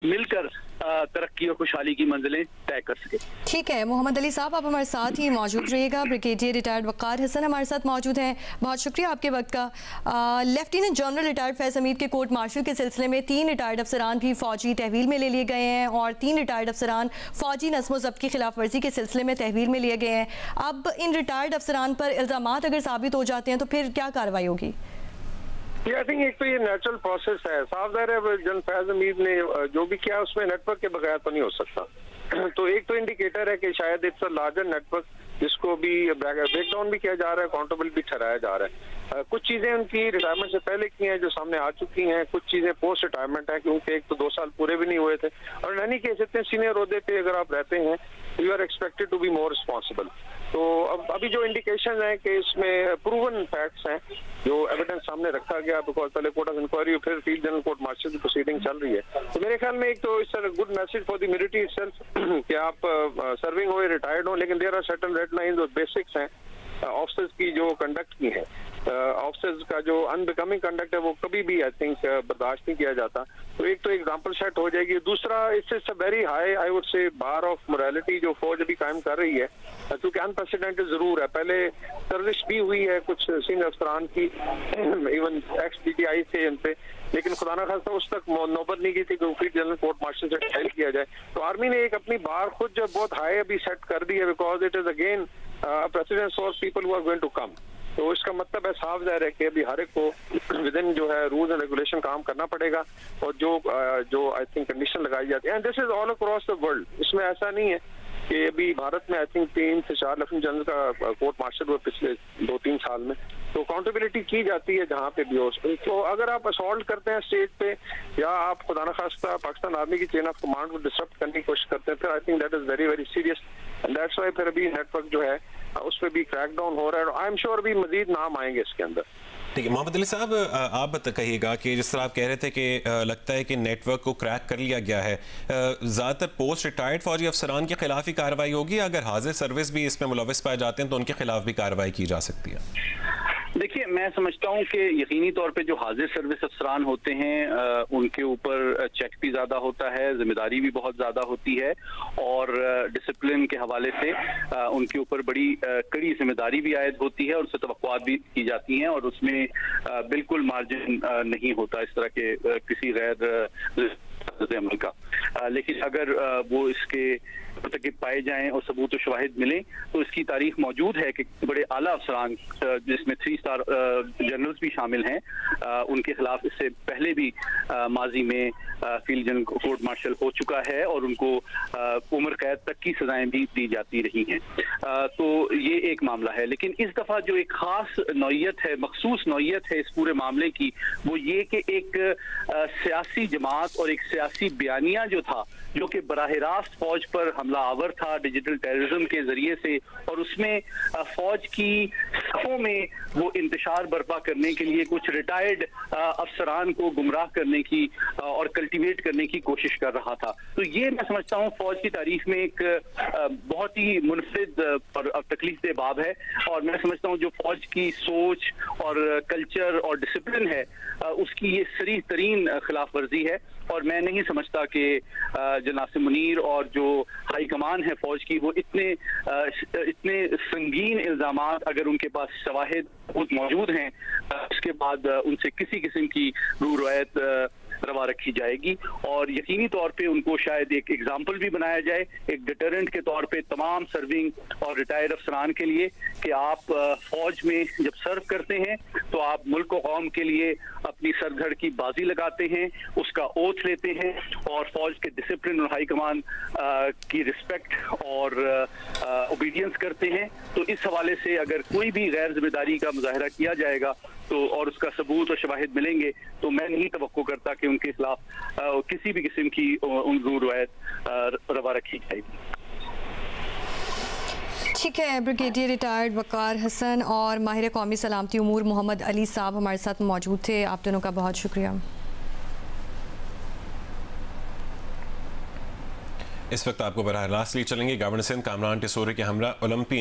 मिलकर तरक्की और खुशहाली की मंजिलें तय कर सके। ठीक है मोहम्मद अली साहब, आप हमारे साथ ही मौजूद रहिएगा। ब्रिगेडियर रिटायर्ड वक़ार हसन हमारे साथ मौजूद हैं, बहुत शुक्रिया आपके वक्त का। लेफ्टिनेंट जनरल रिटायर्ड फैज़ हमीद के कोर्ट मार्शल के सिलसिले में 3 रिटायर्ड अफसरान भी फ़ौजी तहवील में ले लिए गए हैं और 3 रिटायर्ड अफसरान फ़ौजी नज़्म व ज़ब्त की खिलाफ वर्जी के सिलसिले में तहवील में लिए गए हैं। अब इन रिटायर्ड अफसरान पर इल्ज़ामात अगर साबित हो जाते हैं तो फिर क्या कार्रवाई होगी? आई थिंक एक तो ये नेचुरल प्रोसेस है। साफ ज़ाहिर है जनरल फैज़ हमीद ने जो भी किया उसमें नेटवर्क के बगैर तो नहीं हो सकता। तो एक तो इंडिकेटर है कि शायद इट्स अ लार्जर नेटवर्क जिसको भी ब्रेकडाउन भी किया जा रहा है, अकाउंटेबल भी ठहराया जा रहा है। कुछ चीज़ें उनकी रिटायरमेंट से पहले की हैं जो सामने आ चुकी हैं, कुछ चीज़ें पोस्ट रिटायरमेंट है क्योंकि एक तो 2 साल पूरे भी नहीं हुए थे। और यानी कि इतने सीनियर ओहदे पे अगर आप रहते हैं you are expected to be more responsible. तो अब अभी जो इंडिकेशन है कि इसमें प्रूवन फैक्ट्स हैं, जो एविडेंस सामने रखा गया, बिकॉज पहले कोर्ट ऑफ इंक्वायरी फिर फील्ड जनरल कोर्ट मार्शल की प्रोसीडिंग चल रही है। तो मेरे ख्याल में एक तो it's a good message for the military itself कि आप सर्विंग हो, रिटायर्ड हो, लेकिन there are certain red lines और बेसिक्स हैं ऑफिसर्स की जो कंडक्ट की है। ऑफिसर्स का जो अनबिकमिंग कंडक्ट है वो कभी भी आई थिंक बर्दाश्त नहीं किया जाता। तो एक तो एग्जांपल सेट हो जाएगी। दूसरा it's a very high I would say bar of morality जो फौज अभी कायम कर रही है, क्योंकि अनप्रेसिडेंटेड जरूर है। पहले सर्विस भी हुई है कुछ सीनियर अफसरान की, इवन एक्स DTI से इन पे, लेकिन खुदा ना खास्ता उस तक नौबत नहीं की थी कि जनरल कोर्ट मार्शल से ट्रायल किया जाए। तो आर्मी ने एक अपनी बार खुद जो बहुत हाई अभी सेट कर दी है, because it is again precedent for people who are going to come. तो इसका मतलब है साफ जाहिर है कि अभी हर एक को विद इन जो है रूल्स एंड रेगुलेशन काम करना पड़ेगा। और जो आई थिंक कंडीशन लगाई जाती है, and this is all across the world. इसमें ऐसा नहीं है कि अभी भारत में आई थिंक 3 से 4 लेफ्टिनेंट जनरल का कोर्ट मार्शल हुआ पिछले 2-3 साल में। तो अकाउंटेबिलिटी की जाती है जहाँ पे भी हो। तो अगर आप असॉल्ट करते हैं स्टेज पे या आप खुदा न खास्ता पाकिस्तान आर्मी की चेन ऑफ कमांड को डिसरप्ट करने की कोशिश करते हैं, फिर I think that is very very serious. And that's why फिर अभी नेटवर्क जो है उस पर भी क्रैकडाउन हो रहा है। आई एम श्योर अभी मजीद नाम आएंगे इसके अंदर। ठीक है मोहम्मद अली साहब, आप कहिएगा कि जिस तरह आप कह रहे थे कि लगता है कि नेटवर्क को क्रैक कर लिया गया है, ज़्यादातर पोस्ट रिटायर्ड फौजी अफसरान के खिलाफ ही कार्रवाई होगी? अगर हाजिर सर्विस भी इसमें मुलविस पाए जाते हैं तो उनके खिलाफ भी कार्रवाई की जा सकती है? देखिए, मैं समझता हूँ कि यकीनी तौर पे जो हाजिर सर्विस अफसरान होते हैं उनके ऊपर चेक भी ज़्यादा होता है, जिम्मेदारी भी बहुत ज़्यादा होती है और डिसिप्लिन के हवाले से उनके ऊपर बड़ी कड़ी जिम्मेदारी भी आयद होती है और उससे तवक्कुआत भी की जाती हैं और उसमें बिल्कुल मार्जिन नहीं होता इस तरह के किसी गैर अमल का। लेकिन अगर वो इसके मुर्तकिब पाए जाएं और सबूत और शवाहिद मिलें तो इसकी तारीख मौजूद है कि बड़े आला अफसरान जिसमें 3 स्टार जनरल्स भी शामिल हैं, उनके खिलाफ इससे पहले भी माजी में फील्ड जनरल कोर्ट मार्शल हो चुका है और उनको उम्र कैद तक की सजाएं भी दी जाती रही हैं। तो ये एक मामला है। लेकिन इस दफा जो एक खास नौयत है, मखसूस नौयत है इस पूरे मामले की, वो ये कि एक सियासी जमात और एक सियासी बयानिया जो था, जो कि बराह रास्त फौज पर हमला आवर था डिजिटल टेररिज्म के जरिए से, और उसमें फौज की सफों में वो इंतशार बर्पा करने के लिए कुछ रिटायर्ड अफसरान को गुमराह करने की और कल्टीवेट करने की कोशिश कर रहा था। तो ये मैं समझता हूँ फौज की तारीख में एक बहुत ही मुनफरिद और तकलीफ दे बाब है। और मैं समझता हूँ जो फौज की सोच और कल्चर और डिसिप्लिन है उसकी ये सरीह तरीन खिलाफ वर्जी है। और मैं नहीं समझता कि जनाब मुनीर और जो हाई कमान है फौज की वो इतने संगीन इल्जामात अगर उनके पास शवाहिद मौजूद हैं उसके बाद उनसे किसी किस्म की रू रवायत रवा रखी जाएगी। और यकीनी तौर पे उनको शायद एक एग्जाम्पल भी बनाया जाए एक डिटरेंट के तौर पे तमाम सर्विंग और रिटायर्ड अफसरान के लिए कि आप फौज में जब सर्व करते हैं तो आप मुल्क और कौम के लिए अपनी सरधड़ की बाजी लगाते हैं, उसका ओथ लेते हैं और फौज के डिसिप्लिन और हाई कमान की रिस्पेक्ट और ओबीडियंस करते हैं। तो इस हवाले से अगर कोई भी गैर जिम्मेदारी का मुजाहरा किया जाएगा तो और उसका सबूत और शवाहिद मिलेंगे तो मैं नहीं तवक्को करता कि उनके खिलाफ किसी भी किस्म की रवायत रवा रखी जाएगी। ठीक है, ब्रिगेडियर रिटायर्ड वक़ार हसन और माहिर कौमी सलामती उमूर मोहम्मद अली साहब हमारे साथ मौजूद थे। आप दोनों का बहुत शुक्रिया। इस वक्त आपको बराह रास्त लिए चलेंगे गवर्नर सिंध कामरान टिसोरी के हमरा ओलंपियन